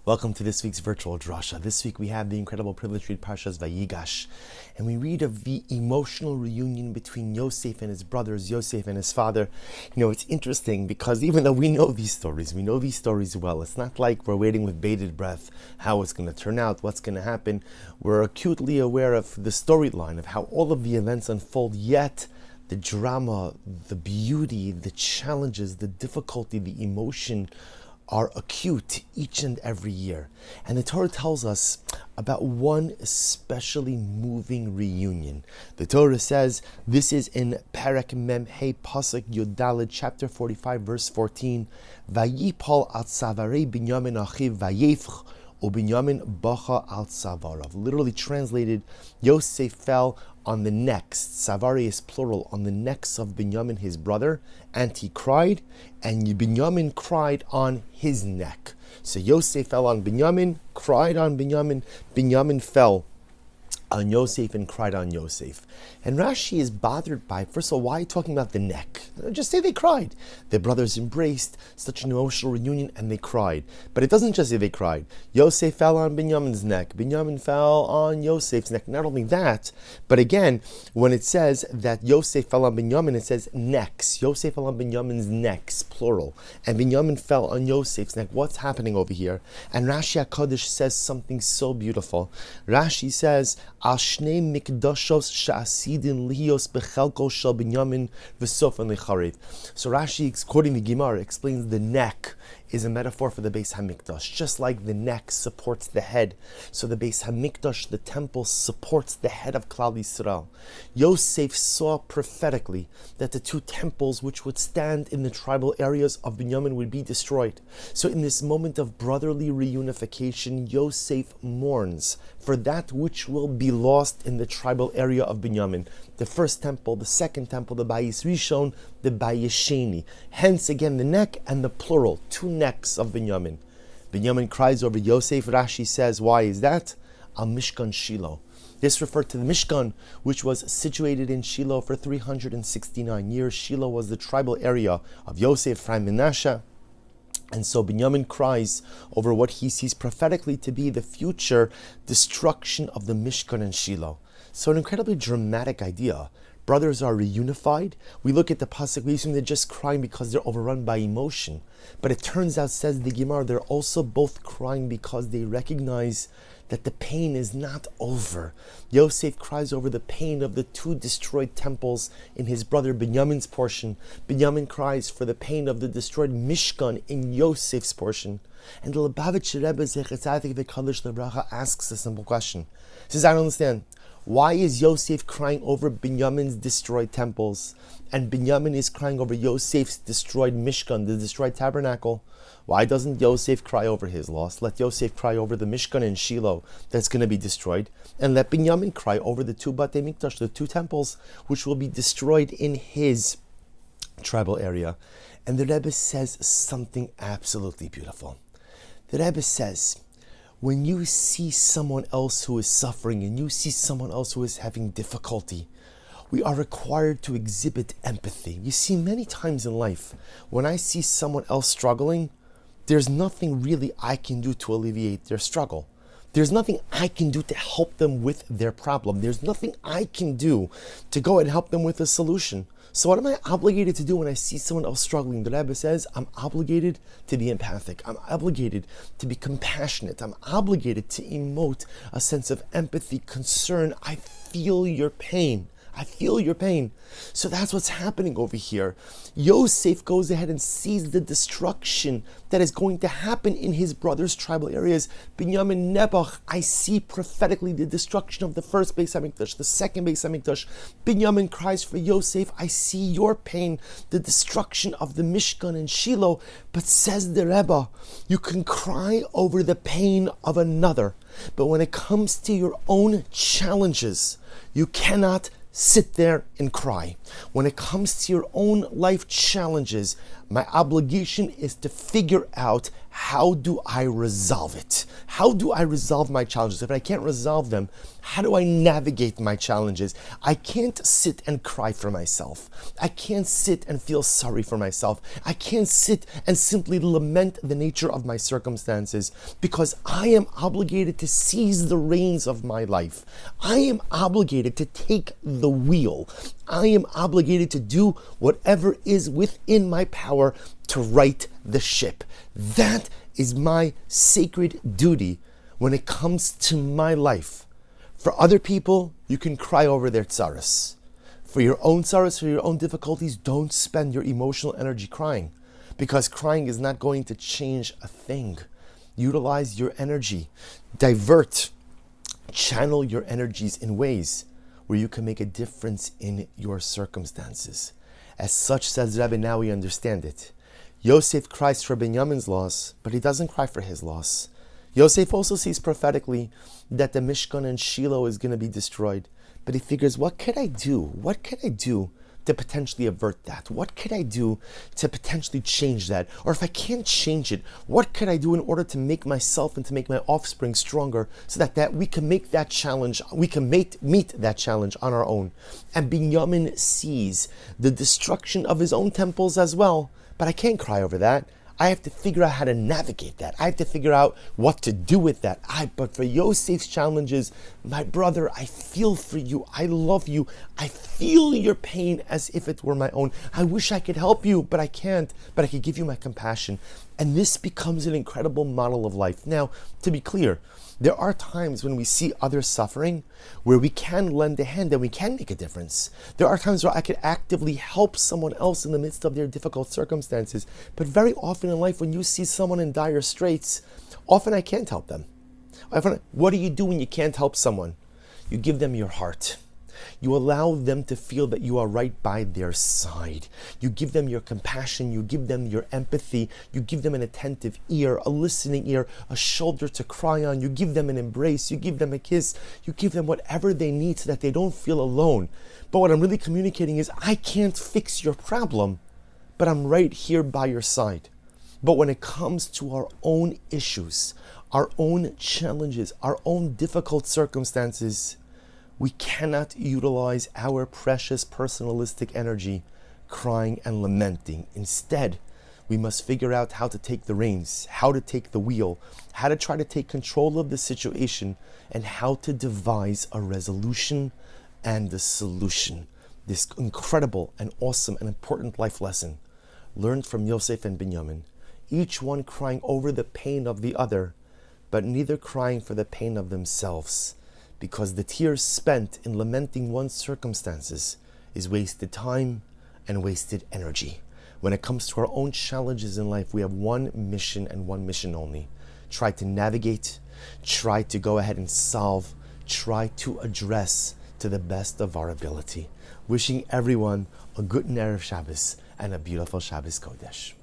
Welcome to this week's virtual Drasha. This week we have the incredible privilege to read Parshas Vayigash, and we read of the emotional reunion between Yosef and his brothers, Yosef and his father. It's interesting because even though we know these stories well, it's not like we're waiting with bated breath how it's going to turn out, what's going to happen. We're acutely aware of the storyline of how all of the events unfold, yet the drama, the beauty, the challenges, the difficulty, the emotion are acute each and every year. And the Torah tells us about one especially moving reunion. The Torah says, this is in Perek Mem Hey Pasuk Yudalid, chapter 45, verse 14, Vayipal al Savarei Binyamin Achiv Vayefch Ubinyamin Bacha al Savarav. Literally translated, Yosef fell on the necks, Savari is plural, on the necks of Binyamin, his brother, and he cried, and Binyamin cried on his neck. So Yosef fell on Binyamin, cried on Binyamin, Binyamin fell on Yosef and cried on Yosef. And Rashi is bothered by, first of all, why are you talking about the neck? Just say they cried. Their brothers embraced, such an emotional reunion, and they cried. But it doesn't just say they cried. Yosef fell on Binyamin's neck. Binyamin fell on Yosef's neck. Not only that, but again, when it says that Yosef fell on Binyamin, it says necks. Yosef fell on Binyamin's necks, plural. And Binyamin fell on Yosef's neck. What's happening over here? And Rashi HaKodesh says something so beautiful. Rashi says, Al shnei mikdashos sha'asidin lios bechelko shel Binyamin v'sofen lecharev. So Rashi, quoting the Gemara, explains the neck is a metaphor for the Beis Hamikdash. Just like the neck supports the head, so the Beis Hamikdash, the temple, supports the head of Klal Yisrael. Yosef saw prophetically that the two temples which would stand in the tribal areas of Binyamin would be destroyed. So in this moment of brotherly reunification, Yosef mourns for that which will be lost in the tribal area of Binyamin. The first temple, the second temple, the Bayis Rishon, the Bayis Sheni. Hence again the neck and the plural, two necks of Binyamin. Binyamin cries over Yosef. Rashi says, why is that? Al Mishkan Shiloh. This referred to the Mishkan, which was situated in Shiloh for 369 years. Shiloh was the tribal area of Yosef, Ephraim, Menashe. And so Binyamin cries over what he sees prophetically to be the future destruction of the Mishkan and Shiloh. So an incredibly dramatic idea. Brothers are reunified. We look at the pasuk, we assume they're just crying because they're overrun by emotion. But it turns out, says the Gemara, they're also both crying because they recognize that the pain is not over. Yosef cries over the pain of the two destroyed temples in his brother Binyamin's portion. Binyamin cries for the pain of the destroyed Mishkan in Yosef's portion. And the Lubavitch Rebbe Zecher Tzadik V'Kadosh Lebracha asks a simple question. He says, I don't understand. Why is Yosef crying over Binyamin's destroyed temples, and Binyamin is crying over Yosef's destroyed Mishkan, the destroyed tabernacle? Why doesn't Yosef cry over his loss? Let Yosef cry over the Mishkan in Shiloh that's going to be destroyed, and let Binyamin cry over the two Batei Mikdash, the two temples, which will be destroyed in his tribal area. And the Rebbe says something absolutely beautiful. The Rebbe says, when you see someone else who is suffering and you see someone else who is having difficulty, we are required to exhibit empathy. You see, many times in life, when I see someone else struggling, there's nothing really I can do to alleviate their struggle. There's nothing I can do to help them with their problem. There's nothing I can do to go and help them with a solution. So what am I obligated to do when I see someone else struggling? The Rebbe says, I'm obligated to be empathic. I'm obligated to be compassionate. I'm obligated to emote a sense of empathy, concern. I feel your pain. I feel your pain. So that's what's happening over here. Yosef goes ahead and sees the destruction that is going to happen in his brother's tribal areas. Binyamin Nebuch, I see prophetically the destruction of the first Beis Hamikdash, the second Beis Hamikdash. Binyamin cries for Yosef, I see your pain, the destruction of the Mishkan and Shiloh. But says the Rebbe, you can cry over the pain of another, but when it comes to your own challenges, you cannot sit there and cry. When it comes to your own life challenges, my obligation is to figure out, how do I resolve it? How do I resolve my challenges? If I can't resolve them, how do I navigate my challenges? I can't sit and cry for myself. I can't sit and feel sorry for myself. I can't sit and simply lament the nature of my circumstances, because I am obligated to seize the reins of my life. I am obligated to take the wheel. I am obligated to do whatever is within my power to right the ship. That is my sacred duty when it comes to my life. For other people, you can cry over their tsaras. For your own tsaras, for your own difficulties, don't spend your emotional energy crying, because crying is not going to change a thing. Utilize your energy, divert, channel your energies in ways where you can make a difference in your circumstances. As such, says Rabbi, now we understand it. Yosef cries for Binyamin's loss, but he doesn't cry for his loss. Yosef also sees prophetically that the Mishkan and Shiloh is going to be destroyed, but he figures, what could I do? What could I do to potentially avert that? What could I do to potentially change that? Or if I can't change it, what could I do in order to make myself and to make my offspring stronger, so that we can make that challenge, we can meet that challenge on our own? And Binyamin sees the destruction of his own temples as well. But I can't cry over that. I have to figure out how to navigate that. I have to figure out what to do with that. But for Yosef's challenges, my brother, I feel for you. I love you. I feel your pain as if it were my own. I wish I could help you, but I can't. But I could give you my compassion. And this becomes an incredible model of life. Now, to be clear, there are times when we see others suffering where we can lend a hand and we can make a difference. There are times where I could actively help someone else in the midst of their difficult circumstances. But very often in life, when you see someone in dire straits, often I can't help them. What do you do when you can't help someone? You give them your heart. You allow them to feel that you are right by their side. You give them your compassion. You give them your empathy. You give them an attentive ear, a listening ear, a shoulder to cry on. You give them an embrace. You give them a kiss. You give them whatever they need so that they don't feel alone. But what I'm really communicating is, I can't fix your problem, but I'm right here by your side. But when it comes to our own issues, our own challenges, our own difficult circumstances, we cannot utilize our precious personalistic energy crying and lamenting. Instead, we must figure out how to take the reins, how to take the wheel, how to try to take control of the situation, and how to devise a resolution and a solution. This incredible and awesome and important life lesson learned from Yosef and Binyamin, each one crying over the pain of the other, but neither crying for the pain of themselves. Because the tears spent in lamenting one's circumstances is wasted time and wasted energy. When it comes to our own challenges in life, we have one mission and one mission only. Try to navigate, try to go ahead and solve, try to address to the best of our ability. Wishing everyone a good Erev Shabbos and a beautiful Shabbos Kodesh.